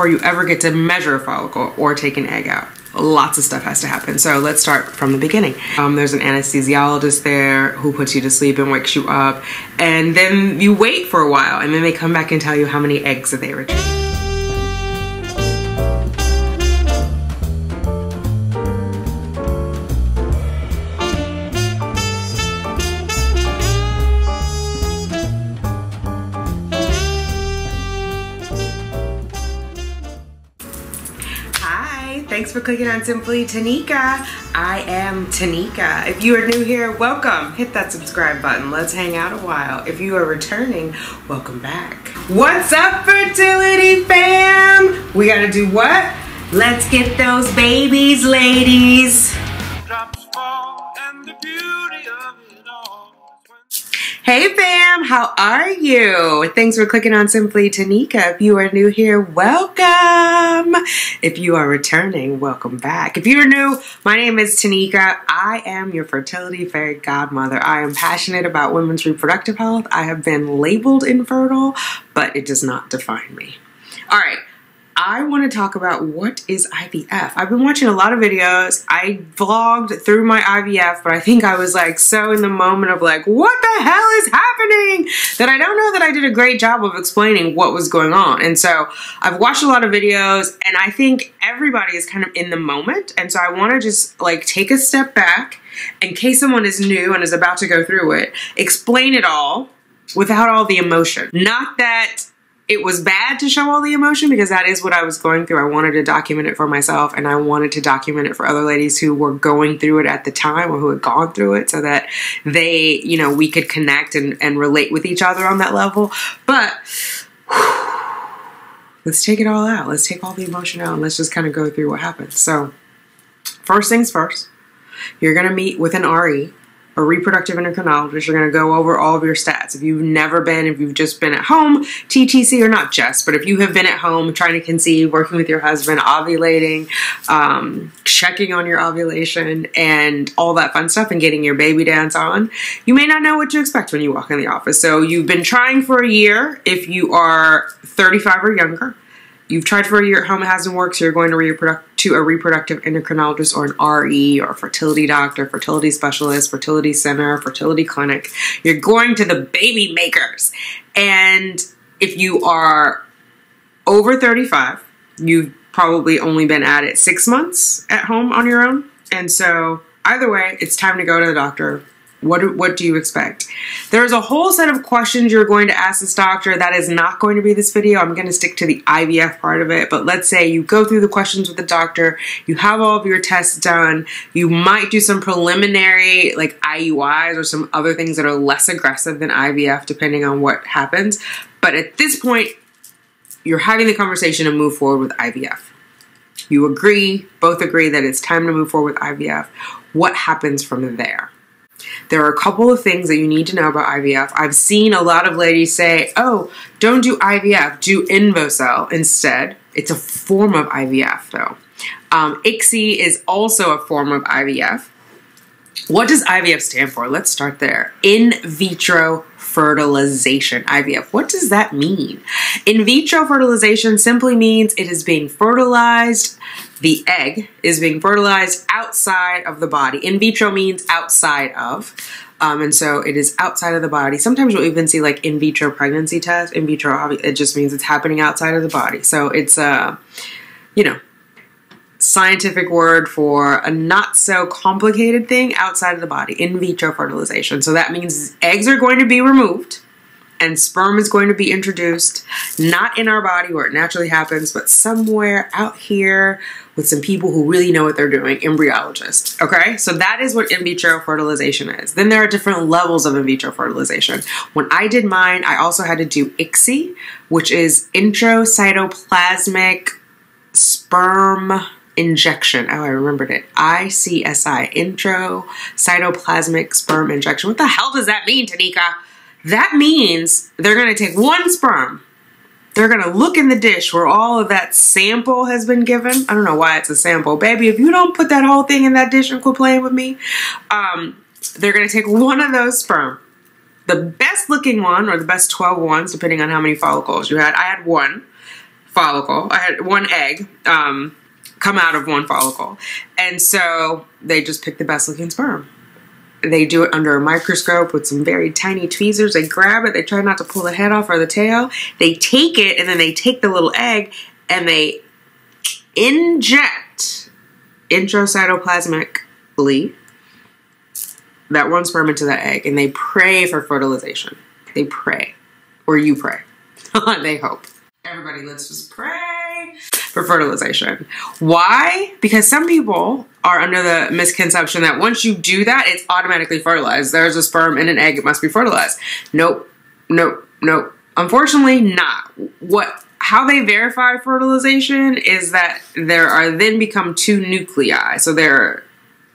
before you ever get to measure a follicle or take an egg out. Lots of stuff has to happen. So let's start from the beginning. There's an anesthesiologist there who puts you to sleep and wakes you up. And then you wait for a while and then they come back and tell you how many eggs that they retrieved. Thanks for clicking on Simply Tanika. I am Tanika. If you are new here, welcome. Hit that subscribe button. Let's hang out a while. If you are returning, welcome back. What's up, fertility fam? We gotta do what? Let's get those babies, ladies. Drops fall and the beauty of it all. Hey fam, how are you? Thanks for clicking on Simply Tanika. If you are new here, welcome. If you are returning, welcome back. If you're new, my name is Tanika. I am your fertility fairy godmother. I am passionate about women's reproductive health. I have been labeled infertile, but it does not define me. All right. I want to talk about what is IVF. I've been watching a lot of videos. I vlogged through my IVF, but I think I was like so in the moment of like, what the hell is happening? That I don't know that I did a great job of explaining what was going on. And so I've watched a lot of videos and I think everybody is kind of in the moment. And so I want to just like take a step back in case someone is new and is about to go through it, explain it all without all the emotion. Not that it was bad to show all the emotion because that is what I was going through. I wanted to document it for myself and I wanted to document it for other ladies who were going through it at the time or who had gone through it so that they, you know, we could connect and relate with each other on that level. But let's take it all out. Let's take all the emotion out and let's just kind of go through what happens. So first things first, you're going to meet with an RE. A reproductive endocrinologist. You're going to go over all of your stats. If you've never been, if you've just been at home, TTC, or not just, but if you have been at home trying to conceive, working with your husband, ovulating, checking on your ovulation, and all that fun stuff, and getting your baby dance on, you may not know what to expect when you walk in the office. So you've been trying for a year if you are 35 or younger. You've tried for a year at home, it hasn't worked, so you're going to a reproductive endocrinologist or an RE or a fertility doctor, fertility specialist, fertility center, fertility clinic. You're going to the baby makers. And if you are over 35, you've probably only been at it 6 months at home on your own. And so either way, it's time to go to the doctor. What do you expect? There's a whole set of questions you're going to ask this doctor. That is not going to be this video. I'm going to stick to the IVF part of it. But let's say you go through the questions with the doctor. You have all of your tests done. You might do some preliminary like IUIs or some other things that are less aggressive than IVF depending on what happens. But at this point, you're having the conversation to move forward with IVF. You agree, both agree that it's time to move forward with IVF. What happens from there? There are a couple of things that you need to know about IVF. I've seen a lot of ladies say, oh, don't do IVF, do InvoCell instead. It's a form of IVF though. ICSI is also a form of IVF. What does IVF stand for? Let's start there. In vitro fertilization, IVF. What does that mean? In vitro fertilization simply means it is being fertilized. The egg is being fertilized outside of the body. In vitro means outside of. And so it is outside of the body. Sometimes you'll even see like in vitro pregnancy test. In vitro, it just means it's happening outside of the body. So it's a, you know, scientific word for a not so complicated thing outside of the body, in vitro fertilization. So that means eggs are going to be removed and sperm is going to be introduced, not in our body where it naturally happens, but somewhere out here with some people who really know what they're doing, embryologists. Okay, so that is what in vitro fertilization is. Then there are different levels of in vitro fertilization. When I did mine, I also had to do ICSI, which is intracytoplasmic sperm injection. Oh, I remembered it. ICSI, intracytoplasmic sperm injection. What the hell does that mean, Tanika? That means they're going to take one sperm. They're going to look in the dish where all of that sample has been given. I don't know why it's a sample. Baby, if you don't put that whole thing in that dish and quit playing with me, they're going to take one of those sperm. The best looking one, or the best 12 ones, depending on how many follicles you had. I had one. follicle. I had one egg come out of one follicle. And so they just pick the best looking sperm. They do it under a microscope with some very tiny tweezers. They grab it. They try not to pull the head off or the tail. They take it, and then they take the little egg and they inject intracytoplasmically that one sperm into that egg, and they pray for fertilization. They pray. Or you pray. They hope. Everybody, let's just pray for fertilization. Why? Because some people are under the misconception that once you do that, it's automatically fertilized. There's a sperm in an egg, it must be fertilized. Nope, nope, nope. Unfortunately, not. How they verify fertilization is that there are then become two nuclei. So there are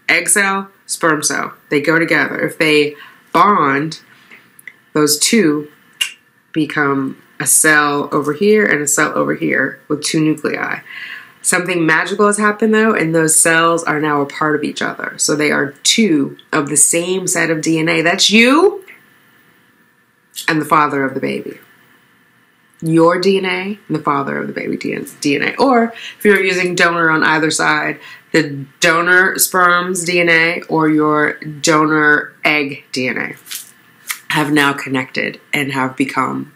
egg cell, sperm cell. They go together. If they bond, those two become a cell over here and a cell over here with two nuclei. Something magical has happened though, and those cells are now a part of each other. So they are two of the same set of DNA. That's you and the father of the baby. Your DNA and the father of the baby DNA. Or if you're using donor on either side, the donor sperm's DNA or your donor egg DNA have now connected and have become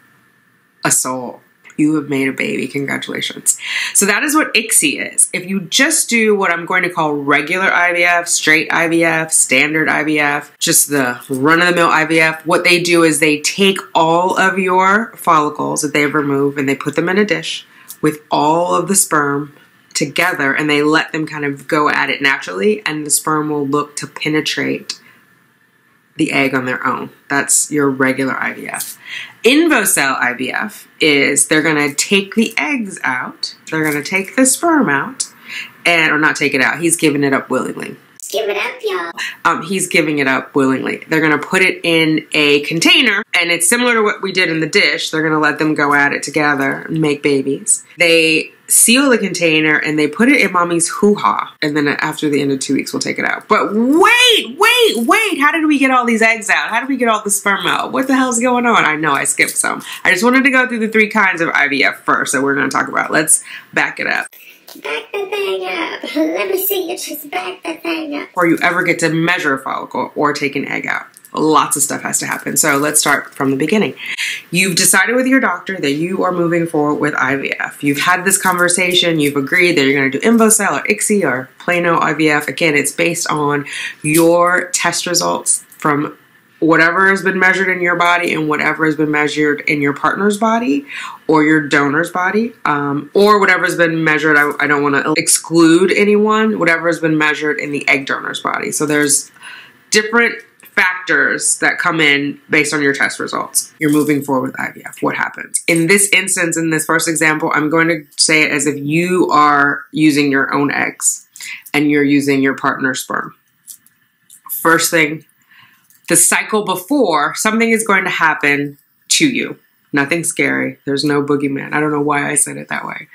a soul. You have made a baby. Congratulations. So that is what ICSI is. If you just do what I'm going to call regular IVF, straight IVF, standard IVF, just the run-of-the-mill IVF, what they do is they take all of your follicles that they've removed and they put them in a dish with all of the sperm together, and they let them kind of go at it naturally, and the sperm will look to penetrate the egg on their own. That's your regular IVF. InvoCell IVF is they're going to take the eggs out, they're going to take the sperm out, or not take it out, he's giving it up willingly. Give it up, y'all. He's giving it up willingly. They're going to put it in a container, and it's similar to what we did in the dish. They're going to let them go at it together and make babies. They seal the container and they put it in mommy's hoo-ha, and then after the end of 2 weeks we'll take it out. But wait, how did we get all these eggs out? How did we get all the sperm out? What the hell's going on? I know I skipped some. I just wanted to go through the 3 kinds of IVF first that we're going to talk about. Let's back it up. Back the thing up. Let me see you just back the thing up. Before you ever get to measure a follicle or take an egg out, lots of stuff has to happen. So let's start from the beginning. You've decided with your doctor that you are moving forward with IVF. You've had this conversation. You've agreed that you're going to do InvoCell or ICSI or Plano IVF. Again, it's based on your test results from whatever has been measured in your body and whatever has been measured in your partner's body or your donor's body, or whatever has been measured. I don't want to exclude anyone. Whatever has been measured in the egg donor's body. So there's different factors that come in based on your test results. You're moving forward with IVF. What happens? In this instance, in this first example, I'm going to say it as if you are using your own eggs and you're using your partner's sperm. First thing, the cycle before, something is going to happen to you. Nothing scary. There's no boogeyman. I don't know why I said it that way.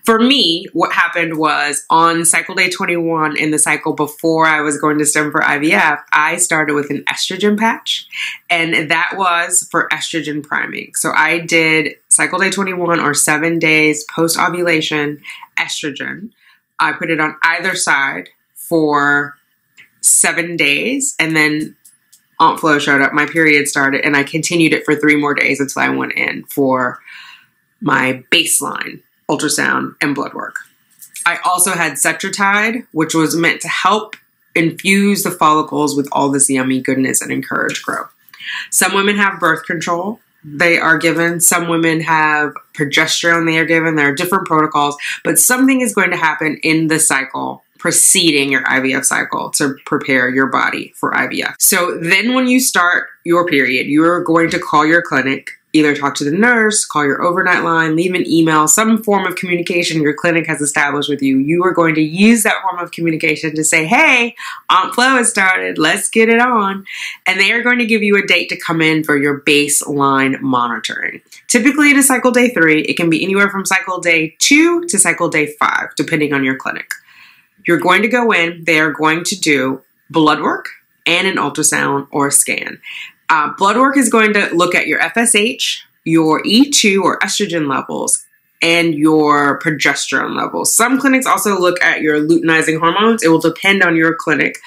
For me, what happened was on cycle day 21, in the cycle before I was going to stem for IVF, I started with an estrogen patch, and that was for estrogen priming. So I did cycle day 21 or 7 days post-ovulation estrogen. I put it on either side for 7 days, and then Aunt Flo showed up, my period started, and I continued it for 3 more days until I went in for my baseline ultrasound and blood work. I also had Cetrotide, which was meant to help infuse the follicles with all this yummy goodness and encourage growth. Some women have birth control they are given. Some women have progesterone they are given. There are different protocols, but something is going to happen in the cycle preceding your IVF cycle to prepare your body for IVF. So then when you start your period, you're going to call your clinic, either talk to the nurse, call your overnight line, leave an email, some form of communication your clinic has established with you. You are going to use that form of communication to say, hey, Aunt Flo has started, let's get it on. And they are going to give you a date to come in for your baseline monitoring. Typically in a cycle day 3, it can be anywhere from cycle day 2 to cycle day 5, depending on your clinic. You're going to go in, they are going to do blood work and an ultrasound or a scan. Blood work is going to look at your FSH, your E2 or estrogen levels, and your progesterone levels. Some clinics also look at your luteinizing hormones. It will depend on your clinic.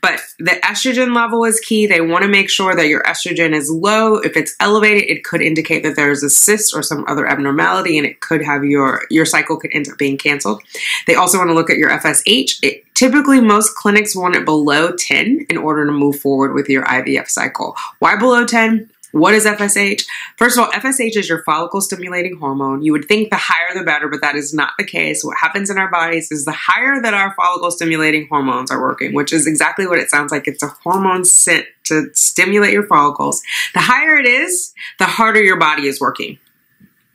But the estrogen level is key. They want to make sure that your estrogen is low. If it's elevated, it could indicate that there's a cyst or some other abnormality, and it could have your cycle could end up being canceled. They also want to look at your FSH. Typically, most clinics want it below 10 in order to move forward with your IVF cycle. Why below 10? What is FSH? First of all, FSH is your follicle stimulating hormone. You would think the higher the better, but that is not the case. What happens in our bodies is the higher that our follicle stimulating hormones are working, which is exactly what it sounds like. It's a hormone sent to stimulate your follicles. The higher it is, the harder your body is working.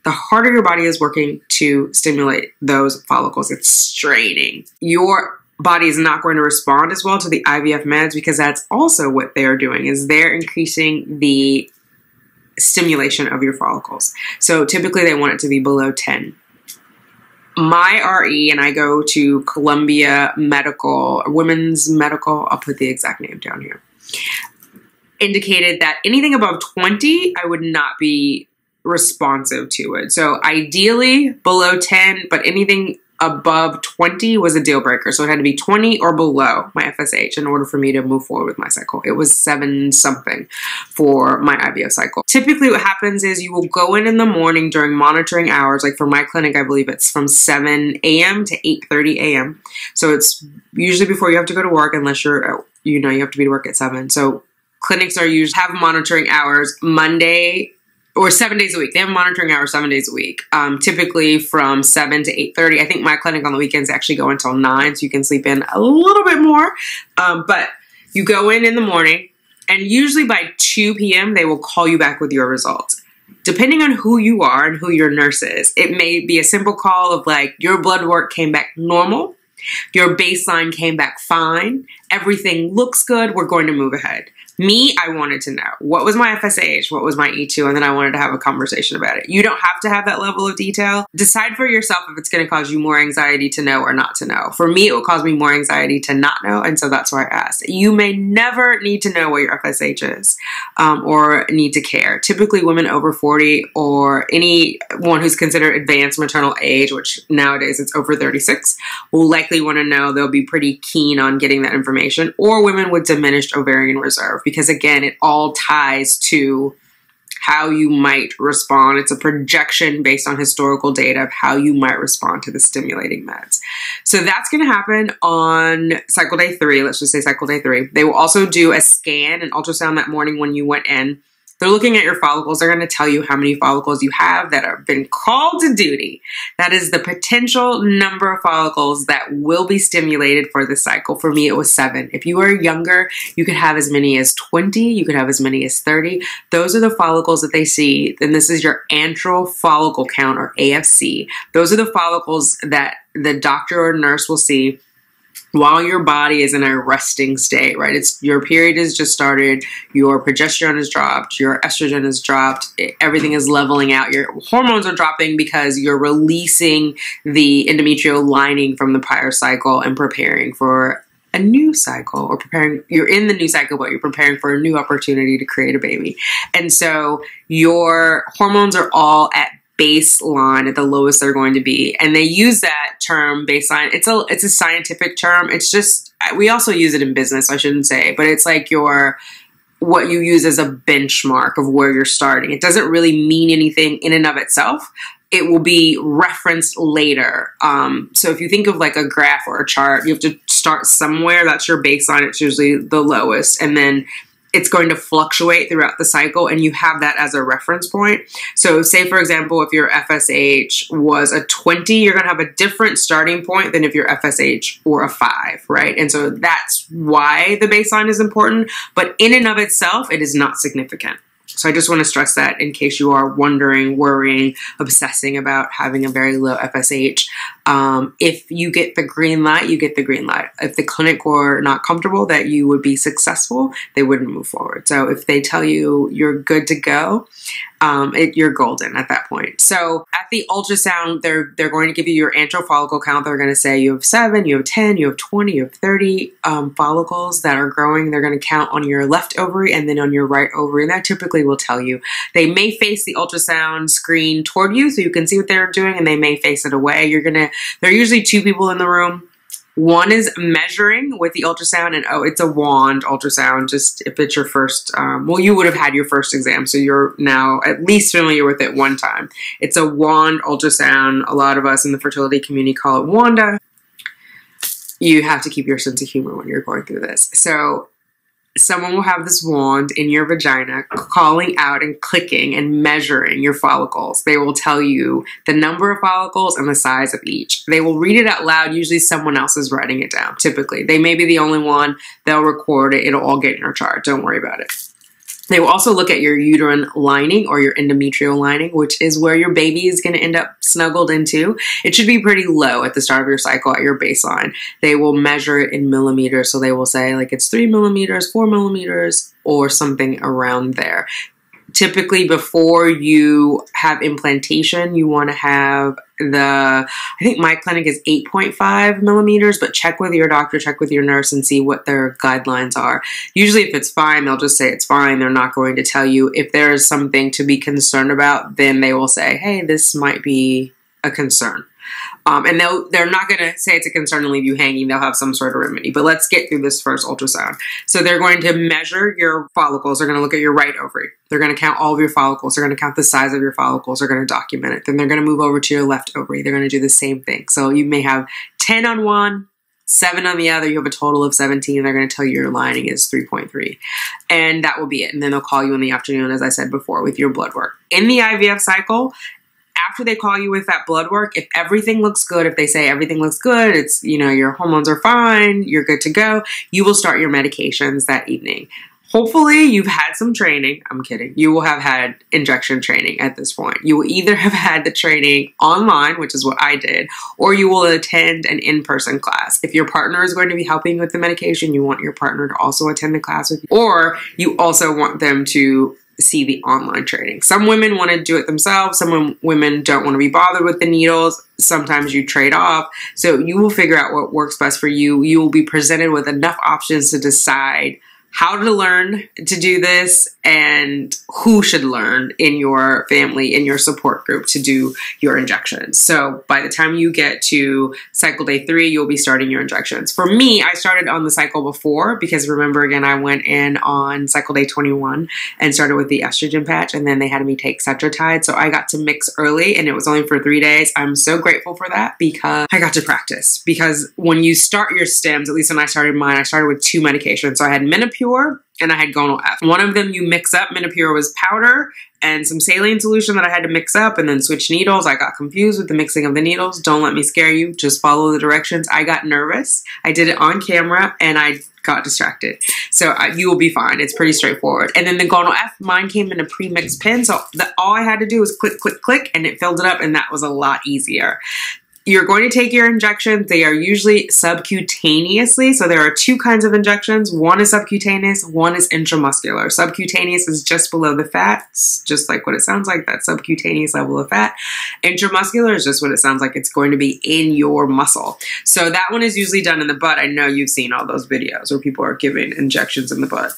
The harder your body is working to stimulate those follicles. It's straining. Your body is not going to respond as well to the IVF meds because that's also what they're doing, is they're increasing the stimulation of your follicles. So typically they want it to be below 10. My RE, and I go to Columbia Medical, Women's Medical, I'll put the exact name down here, indicated that anything above 20, I would not be responsive to it. So ideally below 10, but anything above 20 was a deal breaker. So it had to be 20 or below my FSH in order for me to move forward with my cycle. It was 7 something for my IVF cycle. Typically what happens is you will go in the morning during monitoring hours. Like for my clinic, I believe it's from 7 a.m. to 8:30 a.m. So it's usually before you have to go to work, unless you're, you have to be to work at 7. So clinics are usually have monitoring hours Monday or 7 days a week. They have monitoring hours 7 days a week, typically from 7 to 8:30. I think my clinic on the weekends actually go until 9, so you can sleep in a little bit more. But you go in the morning, and usually by 2 p.m., they will call you back with your results. Depending on who you are and who your nurse is, it may be a simple call of like, your blood work came back normal, your baseline came back fine, everything looks good, we're going to move ahead. Me, I wanted to know, what was my FSH, what was my E2, and then I wanted to have a conversation about it. You don't have to have that level of detail. Decide for yourself if it's going to cause you more anxiety to know or not to know. For me, it would cause me more anxiety to not know, and so that's why I asked. You may never need to know what your FSH is or need to care. Typically, women over 40 or anyone who's considered advanced maternal age, which nowadays it's over 36, will likely want to know. They'll be pretty keen on getting that information, or women with diminished ovarian reserve. Because again, it all ties to how you might respond. It's a projection based on historical data of how you might respond to the stimulating meds. So that's going to happen on cycle day 3. Let's just say cycle day 3. They will also do a scan, an ultrasound that morning when you went in. They're looking at your follicles. They're going to tell you how many follicles you have that have been called to duty. That is the potential number of follicles that will be stimulated for the cycle. For me, it was 7. If you are younger, you could have as many as 20. You could have as many as 30. Those are the follicles that they see. And this is your antral follicle count, or AFC. Those are the follicles that the doctor or nurse will see while your body is in a resting state, right? It's your period has just started, your progesterone has dropped, your estrogen has dropped, everything is leveling out, your hormones are dropping because you're releasing the endometrial lining from the prior cycle and preparing for a new cycle, or you're in the new cycle, but you're preparing for a new opportunity to create a baby. And so your hormones are all at baseline, at the lowest they're going to be. And they use that term baseline. It's a scientific term. It's just, we also use it in business, I shouldn't say, but it's like what you use as a benchmark of where you're starting. It doesn't really mean anything in and of itself. It will be referenced later. So if you think of like a graph or a chart, you have to start somewhere. That's your baseline. It's usually the lowest. And then it's going to fluctuate throughout the cycle, and you have that as a reference point. So say, for example, if your FSH was a 20, you're going to have a different starting point than if your FSH were a 5, right? And so that's why the baseline is important, but in and of itself, it is not significant. So I just want to stress that in case you are wondering, worrying, obsessing about having a very low FSH. If you get the green light, you get the green light. If the clinic were not comfortable that you would be successful, they wouldn't move forward. So if they tell you you're good to go, you're golden at that point. So at the ultrasound, they're going to give you your antral follicle count. They're going to say you have 7, you have 10, you have 20, you have 30 follicles that are growing. They're going to count on your left ovary and then on your right ovary. And that typically will tell you. They may face the ultrasound screen toward you so you can see what they're doing, and they may face it away. There are usually 2 people in the room. One is measuring with the ultrasound, and it's a wand ultrasound, just if it's your first, well, you would have had your first exam, so you're now at least familiar with it one time. It's a wand ultrasound. A lot of us in the fertility community call it Wanda. You have to keep your sense of humor when you're going through this. So someone will have this wand in your vagina calling out and clicking and measuring your follicles. They will tell you the number of follicles and the size of each. They will read it out loud. Usually someone else is writing it down. Typically, they may be the only one. They'll record it. It'll all get in your chart. Don't worry about it. They will also look at your uterine lining or your endometrial lining, which is where your baby is going to end up snuggled into. It should be pretty low at the start of your cycle at your baseline. They will measure it in millimeters. So they will say like it's 3 millimeters, 4 millimeters, or something around there. Typically before you have implantation, you want to have I think my clinic is 8.5 millimeters, but check with your doctor, check with your nurse and see what their guidelines are. Usually if it's fine, they'll just say it's fine. They're not going to tell you. If there's something to be concerned about, then they will say, hey, this might be a concern. And they're not going to say it's a concern and leave you hanging. They'll have some sort of remedy. But let's get through this first ultrasound. So they're going to measure your follicles. They're going to look at your right ovary. They're going to count all of your follicles. They're going to count the size of your follicles. They're going to document it. Then they're going to move over to your left ovary. They're going to do the same thing. So you may have 10 on one, 7 on the other. You have a total of 17. They're going to tell you your lining is 3.3. And that will be it. And then they'll call you in the afternoon, as I said before, with your blood work. In the IVF cycle, after they call you with that blood work, if everything looks good, if they say everything looks good, it's, your hormones are fine, you're good to go, you will start your medications that evening. Hopefully you've had some training. I'm kidding. You will have had injection training at this point. You will either have had the training online, which is what I did, or you will attend an in-person class. If your partner is going to be helping with the medication, you want your partner to also attend the class with you, or you also want them to see the online training. Some women want to do it themselves. Some women don't want to be bothered with the needles. Sometimes you trade off. So you will figure out what works best for you. You will be presented with enough options to decide how to learn to do this and who should learn in your family, in your support group to do your injections. So by the time you get to cycle day 3, you'll be starting your injections. For me, I started on the cycle before because remember again, I went in on cycle day 21 and started with the estrogen patch, and then they had me take Cetrotide. So I got to mix early and it was only for 3 days. I'm so grateful for that because I got to practice, because when you start your stems, at least when I started mine, I started with 2 medications. So I had Menopur and I had Gonal F. One of them you mix up. Menopur was powder and some saline solution that I had to mix up and then switch needles. I got confused with the mixing of the needles. Don't let me scare you. Just follow the directions. I got nervous. I did it on camera and I got distracted. So you will be fine. It's pretty straightforward. And then the Gonal F, mine came in a pre-mixed pen. So all I had to do was click, click, click, and it filled it up, and that was a lot easier. You're going to take your injections. They are usually subcutaneously. So there are 2 kinds of injections. One is subcutaneous, one is intramuscular. Subcutaneous is just below the fat, just like what it sounds like, that subcutaneous level of fat. Intramuscular is just what it sounds like. It's going to be in your muscle. So that one is usually done in the butt. I know you've seen all those videos where people are giving injections in the butt.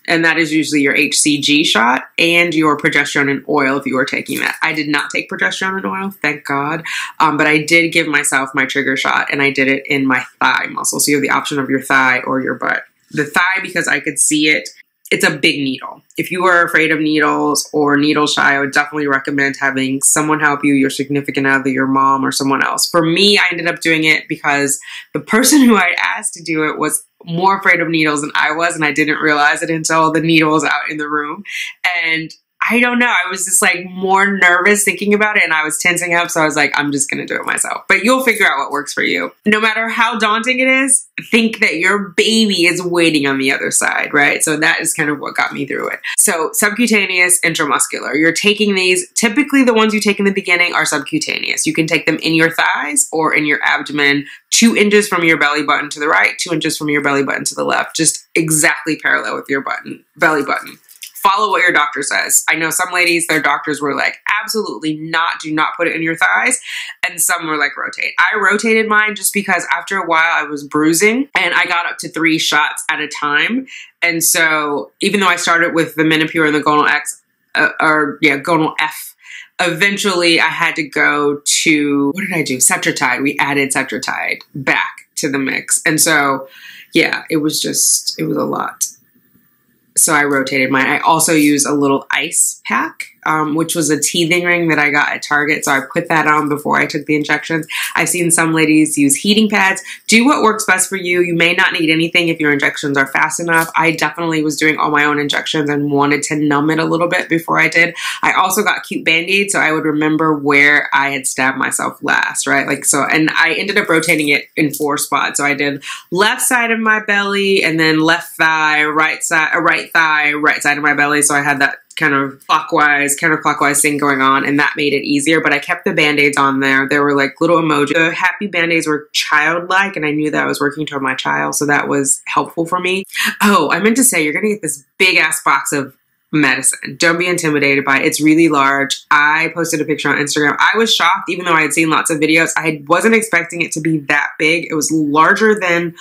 And that is usually your HCG shot and your progesterone and oil if you are taking that. I did not take progesterone and oil, thank God. But I did give myself my trigger shot, and I did it in my thigh muscle. So you have the option of your thigh or your butt. The thigh, because I could see it, it's a big needle. If you are afraid of needles or needle shy, I would definitely recommend having someone help you, your significant other, your mom, or someone else. For me, I ended up doing it because the person who I asked to do it was more afraid of needles than I was, and I didn't realize it until the needle was out in the room. And I don't know, I was just like more nervous thinking about it, and I was tensing up, so I was like, I'm just gonna do it myself. But you'll figure out what works for you. No matter how daunting it is, think that your baby is waiting on the other side, right? So that is kind of what got me through it. So subcutaneous, intramuscular. You're taking these, typically the ones you take in the beginning are subcutaneous. You can take them in your thighs or in your abdomen, 2 inches from your belly button to the right, 2 inches from your belly button to the left, just exactly parallel with your belly button. follow what your doctor says. I know some ladies, their doctors were like, absolutely not, do not put it in your thighs. And some were like, rotate. I rotated mine just because after a while I was bruising and I got up to 3 shots at a time. And so even though I started with the Menopur and the Gonal X, Gonal F, eventually I had to go to, what did I do? Cetrotide. We added Cetrotide back to the mix. And so, yeah, it was a lot. So I rotated mine. I also use a little ice pack, which was a teething ring that I got at Target. So I put that on before I took the injections. I've seen some ladies use heating pads. Do what works best for you. You may not need anything if your injections are fast enough. I definitely was doing all my own injections and wanted to numb it a little bit before I did. I also got cute Band-Aids so I would remember where I had stabbed myself last, right? Like so, and I ended up rotating it in 4 spots. So I did left side of my belly and then left thigh, right thigh, right side of my belly. So I had that kind of counterclockwise thing going on, and that made it easier. But I kept the Band-Aids on there. There were like little emojis. The happy Band-Aids were childlike, and I knew that I was working toward my child, so that was helpful for me. Oh, I meant to say, you're gonna get this big ass box of medicine. Don't be intimidated by it. It's really large. I posted a picture on Instagram. I was shocked, even though I had seen lots of videos. I wasn't expecting it to be that big. It was larger than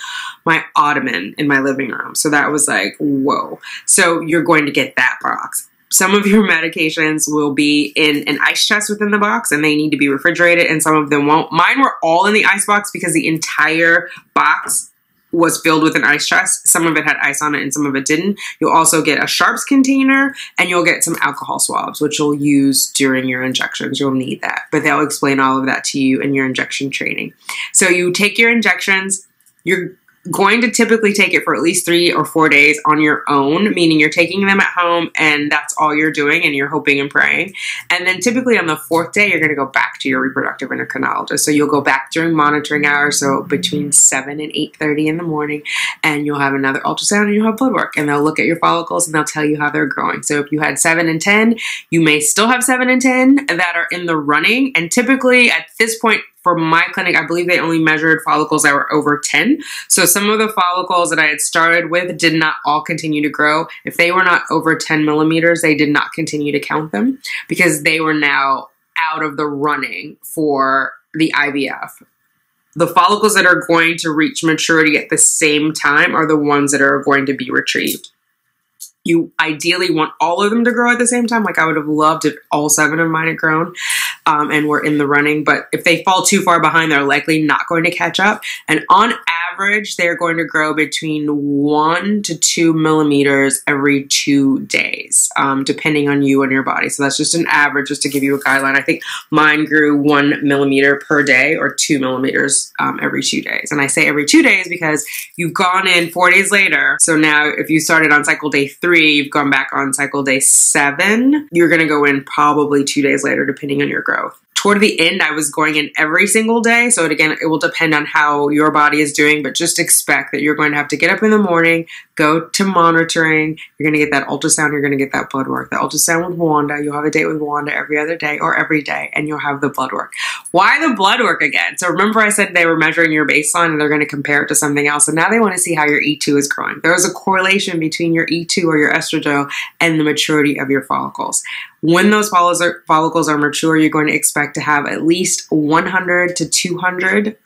my ottoman in my living room. So that was like, whoa. So you're going to get that box. Some of your medications will be in an ice chest within the box and they need to be refrigerated, and some of them won't. Mine were all in the ice box because the entire box was filled with an ice chest. Some of it had ice on it and some of it didn't. You'll also get a sharps container and you'll get some alcohol swabs, which you'll use during your injections. You'll need that, but they'll explain all of that to you in your injection training. So you take your injections, you're going to typically take it for at least 3 or 4 days on your own, meaning you're taking them at home and that's all you're doing and you're hoping and praying. And then typically on the 4th day, you're going to go back to your reproductive endocrinologist. So you'll go back during monitoring hours, so between 7 and 8:30 in the morning, and you'll have another ultrasound and you'll have blood work, and they'll look at your follicles and they'll tell you how they're growing. So if you had 7 and 10, you may still have 7 and 10 that are in the running. And typically at this point, for my clinic, I believe they only measured follicles that were over 10. So some of the follicles that I had started with did not all continue to grow. If they were not over 10 millimeters, they did not continue to count them because they were now out of the running for the IVF. The follicles that are going to reach maturity at the same time are the ones that are going to be retrieved. You ideally want all of them to grow at the same time. Like I would have loved if all 7 of mine had grown and were in the running. But if they fall too far behind, they're likely not going to catch up. And on average, they're going to grow between 1 to 2 millimeters every 2 days, depending on you and your body. So that's just an average, just to give you a guideline. I think mine grew 1 millimeter per day or 2 millimeters every 2 days. And I say every 2 days because you've gone in 4 days later. So now if you started on cycle day 3, you've gone back on cycle day 7, you're going to go in probably 2 days later, depending on your growth. Toward the end, I was going in every single day. So again, it will depend on how your body is doing, but just expect that you're going to have to get up in the morning, go to monitoring. You're going to get that ultrasound. You're going to get that blood work. The ultrasound with Wanda. You'll have a date with Wanda every other day or every day, and you'll have the blood work. Why the blood work again? So remember I said they were measuring your baseline and they're going to compare it to something else. And now they want to see how your E2 is growing. There's a correlation between your E2 or your estradiol and the maturity of your follicles. When those follicles are mature, you're going to expect to have at least 100 to 200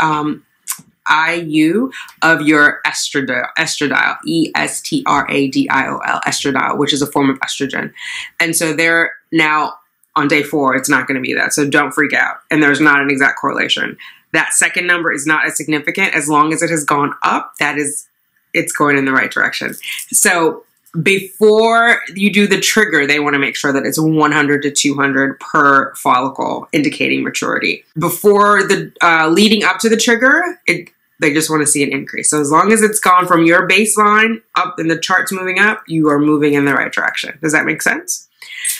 IU of your estradiol, estradiol, estradiol, which is a form of estrogen. And so they're now on day 4, it's not going to be that. So don't freak out. And there's not an exact correlation. That second number is not as significant. As long as it has gone up, it's going in the right direction. So before you do the trigger, they want to make sure that it's 100 to 200 per follicle, indicating maturity. Before the leading up to the trigger, they just want to see an increase. So as long as it's gone from your baseline up and the chart's moving up, you are moving in the right direction. Does that make sense?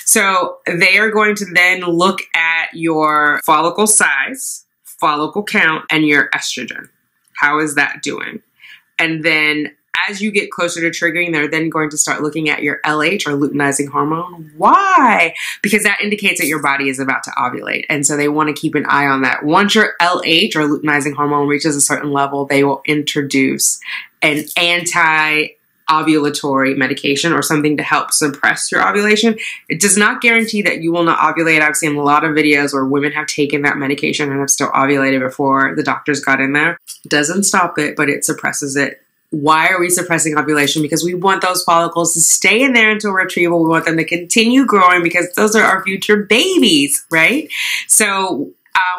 So they are going to then look at your follicle size, follicle count, and your estrogen. How is that doing? And then as you get closer to triggering, they're then going to start looking at your LH or luteinizing hormone. Why? Because that indicates that your body is about to ovulate. And so they want to keep an eye on that. Once your LH or luteinizing hormone reaches a certain level, they will introduce an ovulatory medication or something to help suppress your ovulation. It does not guarantee that you will not ovulate. I've seen a lot of videos where women have taken that medication and have still ovulated before the doctors got in there. It doesn't stop it, but it suppresses it. Why are we suppressing ovulation? Because we want those follicles to stay in there until retrieval. We want them to continue growing because those are our future babies, right? So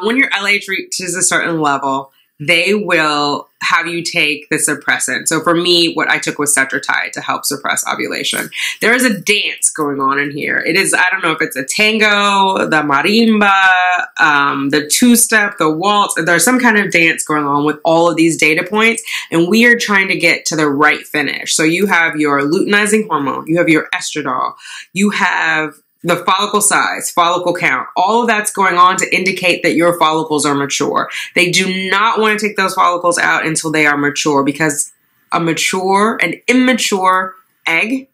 when your LH reaches a certain level, they will have you take the suppressant. So for me, what I took was Cetrotide to help suppress ovulation. There is a dance going on in here. It is, I don't know if it's a tango, the marimba, the two-step, the waltz. There's some kind of dance going on with all of these data points, and we are trying to get to the right finish. So you have your luteinizing hormone, you have your estradiol, you have the follicle size, follicle count, all of that's going on to indicate that your follicles are mature. They do not want to take those follicles out until they are mature, because an immature egg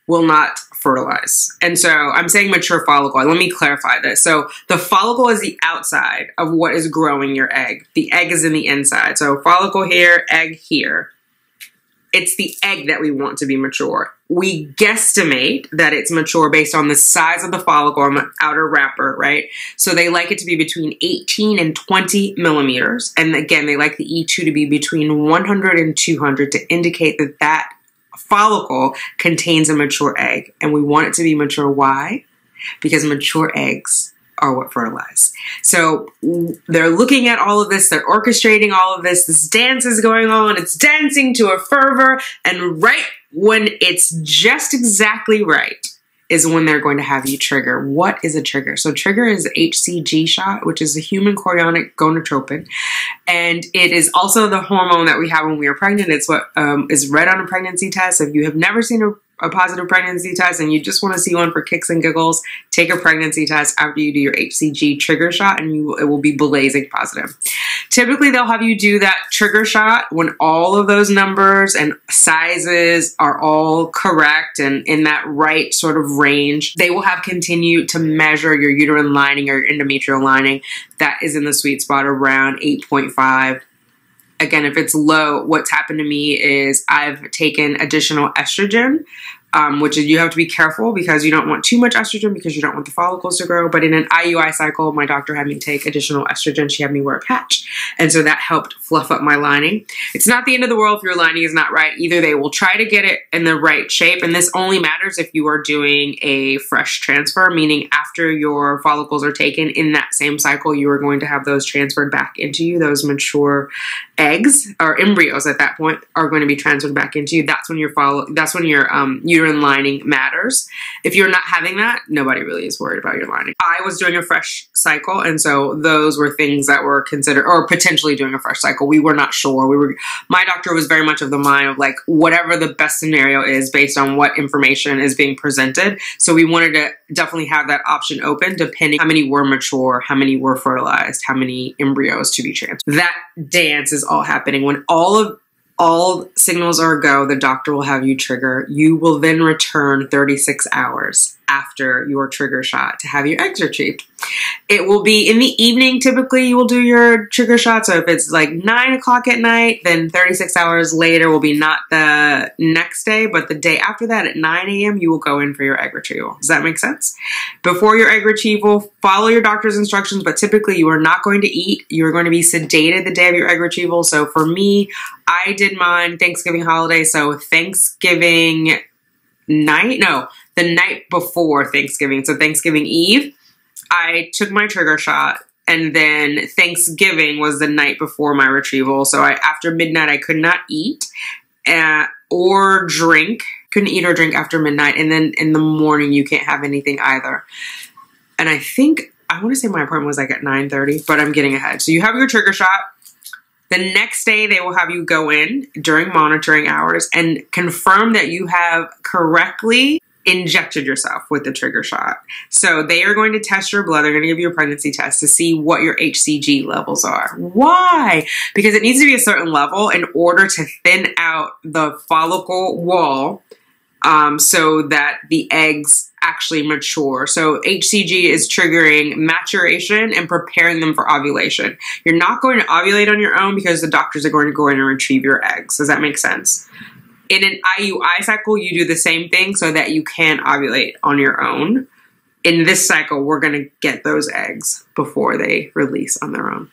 will not fertilize. And so I'm saying mature follicle. Let me clarify this. So the follicle is the outside of what is growing your egg. The egg is in the inside. So follicle here, egg here. It's the egg that we want to be mature. We guesstimate that it's mature based on the size of the follicle on the outer wrapper, right? So they like it to be between 18 and 20 millimeters. And again, they like the E2 to be between 100 and 200 to indicate that that follicle contains a mature egg. And we want it to be mature. Why? Because mature eggs are what fertilize. So they're looking at all of this, they're orchestrating all of this, this dance is going on, it's dancing to a fervor, and right when it's just exactly right is when they're going to have you trigger. What is a trigger? So trigger is the HCG shot, which is a human chorionic gonadotropin, and it is also the hormone that we have when we are pregnant. It's what is read on a pregnancy test. If you have never seen a positive pregnancy test and you just want to see one for kicks and giggles, take a pregnancy test after you do your HCG trigger shot, and it will be blazing positive. Typically, they'll have you do that trigger shot when all of those numbers and sizes are all correct and in that right sort of range. They will have continue to measure your uterine lining or your endometrial lining. That is in the sweet spot around 8.5. Again, if it's low, what's happened to me is I've taken additional estrogen, which is, you have to be careful because you don't want too much estrogen because you don't want the follicles to grow. But in an IUI cycle, my doctor had me take additional estrogen. She had me wear a patch. And so that helped fluff up my lining. It's not the end of the world if your lining is not right. Either they will try to get it in the right shape. And this only matters if you are doing a fresh transfer, meaning after your follicles are taken in that same cycle, you are going to have those transferred back into you. Those mature eggs or embryos at that point are going to be transferred back into you. That's when your uterine lining matters. If you're not having that, nobody really is worried about your lining. I was doing a fresh cycle, and so those were things that were considered, or potentially doing a fresh cycle. We were not sure. My doctor was very much of the mind of like, whatever the best scenario is based on what information is being presented. So we wanted to definitely have that option open depending how many were mature, how many were fertilized, how many embryos to be transferred. That dance is all happening when all signals are a go. The doctor will have you trigger. You will then return 36 hours after your trigger shot to have your eggs retrieved. It will be in the evening. Typically, you will do your trigger shot. So if it's like 9 o'clock at night, then 36 hours later will be not the next day, but the day after that at 9 a.m., you will go in for your egg retrieval. Does that make sense? Before your egg retrieval, follow your doctor's instructions, but typically you are not going to eat. You are going to be sedated the day of your egg retrieval. So for me, I did mine Thanksgiving holiday. So Thanksgiving night, no, the night before Thanksgiving. So Thanksgiving Eve, I took my trigger shot, and then Thanksgiving was the night before my retrieval. So after midnight, I could not eat or drink. Couldn't eat or drink after midnight. And then in the morning, you can't have anything either. And I want to say my appointment was like at 9:30, but I'm getting ahead. So you have your trigger shot. The next day, they will have you go in during monitoring hours and confirm that you have correctly injected yourself with the trigger shot. So they are going to test your blood. They're going to give you a pregnancy test to see what your HCG levels are. Why? Because it needs to be a certain level in order to thin out the follicle wall so that the eggs actually mature. So HCG is triggering maturation and preparing them for ovulation. You're not going to ovulate on your own because the doctors are going to go in and retrieve your eggs. Does that make sense? In an IUI cycle, you do the same thing so that you can ovulate on your own. In this cycle, we're going to get those eggs before they release on their own.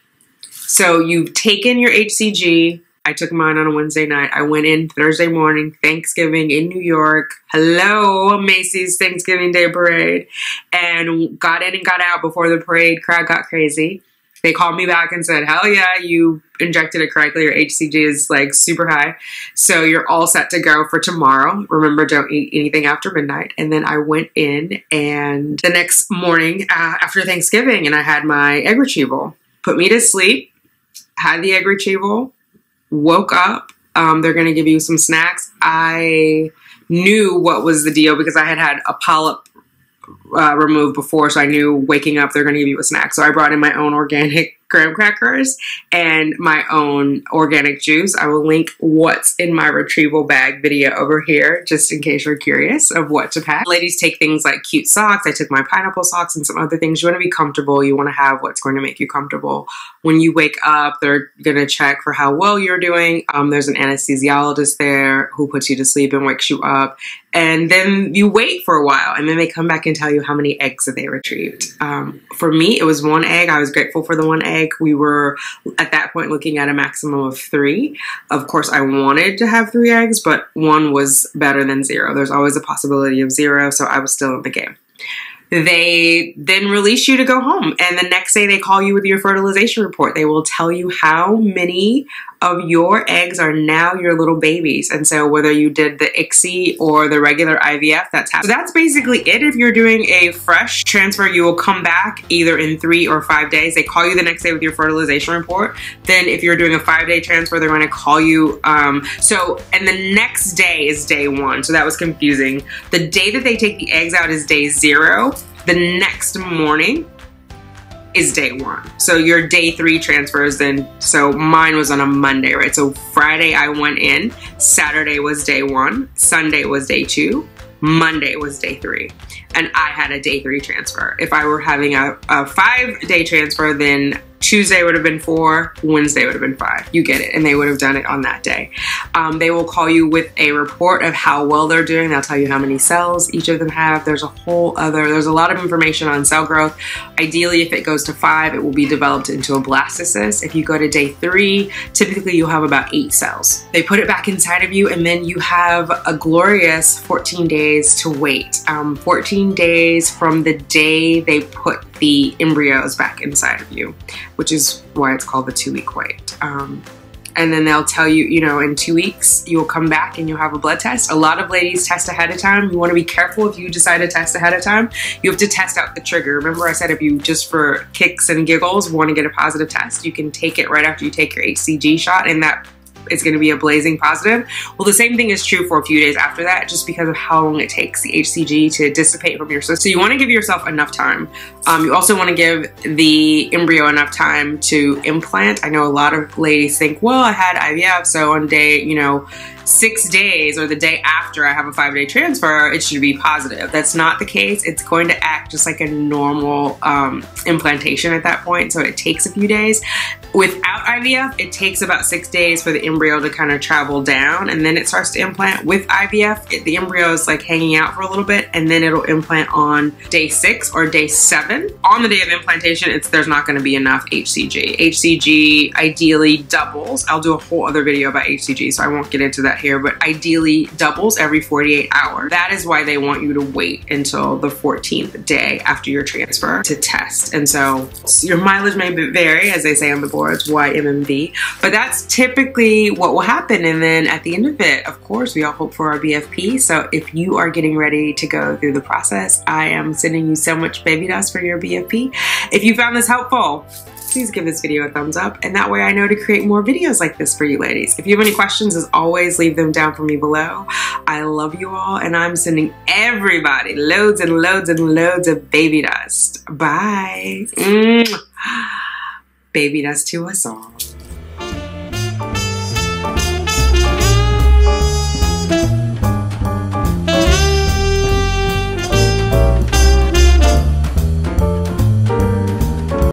So you've taken your HCG. I took mine on a Wednesday night. I went in Thursday morning, Thanksgiving in New York. Hello, Macy's Thanksgiving Day Parade. And got in and got out before the parade. Crowd got crazy. They called me back and said, hell yeah, you injected it correctly. Your HCG is like super high. So you're all set to go for tomorrow. Remember, don't eat anything after midnight. And then I went in and the next morning after Thanksgiving and I had my egg retrieval. Put me to sleep, had the egg retrieval, woke up. They're going to give you some snacks. I knew what was the deal because I had a polyp removed before, so I knew waking up they're going to give you a snack. So I brought in my own organic graham crackers and my own organic juice. I will link what's in my retrieval bag video over here, just in case you're curious of what to pack. Ladies take things like cute socks. I took my pineapple socks and some other things. You want to be comfortable. You want to have what's going to make you comfortable. When you wake up, they're going to check for how well you're doing. There's an anesthesiologist there who puts you to sleep and wakes you up. And then you wait for a while and then they come back and tell you how many eggs that they retrieved. For me, it was 1 egg. I was grateful for the 1 egg. We were at that point looking at a maximum of 3. Of course, I wanted to have 3 eggs, but 1 was better than 0. There's always a possibility of 0, so I was still in the game. They then release you to go home. And the next day they call you with your fertilization report. They will tell you how many of your eggs are now your little babies. And so whether you did the ICSI or the regular IVF, that's happening. So that's basically it. If you're doing a fresh transfer, you will come back either in 3 or 5 days. They call you the next day with your fertilization report. Then if you're doing a 5-day transfer, they're going to call you. And the next day is day 1. So that was confusing. The day that they take the eggs out is day 0. The next morning is day 1. So your day 3 transfers then, so mine was on a Monday, right? So Friday I went in, Saturday was day 1, Sunday was day 2, Monday was day 3. And I had a day 3 transfer. If I were having a 5-day transfer, then Tuesday would have been 4, Wednesday would have been 5. You get it. And they would have done it on that day. They will call you with a report of how well they're doing. They'll tell you how many cells each of them have. There's a lot of information on cell growth. Ideally, if it goes to 5, it will be developed into a blastocyst. If you go to day 3, typically you'll have about 8 cells. They put it back inside of you and then you have a glorious 14 days to wait. 14 days from the day they put the embryos back inside of you, which is why it's called the 2-week wait. And then they'll tell you, in 2 weeks, you'll come back and you'll have a blood test. A lot of ladies test ahead of time. You want to be careful if you decide to test ahead of time. You have to test out the trigger. Remember I said if you just for kicks and giggles want to get a positive test, you can take it right after you take your HCG shot and that is going to be a blazing positive. Well, the same thing is true for a few days after that, just because of how long it takes the HCG to dissipate from your system. So you want to give yourself enough time. You also want to give the embryo enough time to implant. I know a lot of ladies think, well, I had IVF, so on day, 6 days or the day after I have a 5-day transfer, it should be positive. That's not the case. It's going to act just like a normal implantation at that point, so it takes a few days. Without IVF, it takes about 6 days for the embryo to kind of travel down and then it starts to implant. With IVF, the embryo is like hanging out for a little bit and then it'll implant on day 6 or day 7. On the day of implantation, there's not going to be enough HCG. HCG ideally doubles. I'll do a whole other video about HCG, so I won't get into that here, but ideally doubles every 48 hours. That is why they want you to wait until the 14th day after your transfer to test. And so your mileage may vary, as they say on the boards, YMMV, but that's typically what will happen. And then at the end of it, of course, we all hope for our BFP. So if you are getting ready to go through the process, I am sending you so much baby dust for your BFP. If you found this helpful, please give this video a thumbs up, and that way I know to create more videos like this for you ladies. If you have any questions, as always, leave them down for me below. I love you all, and I'm sending everybody loads and loads and loads of baby dust. Bye. Baby dust to us all.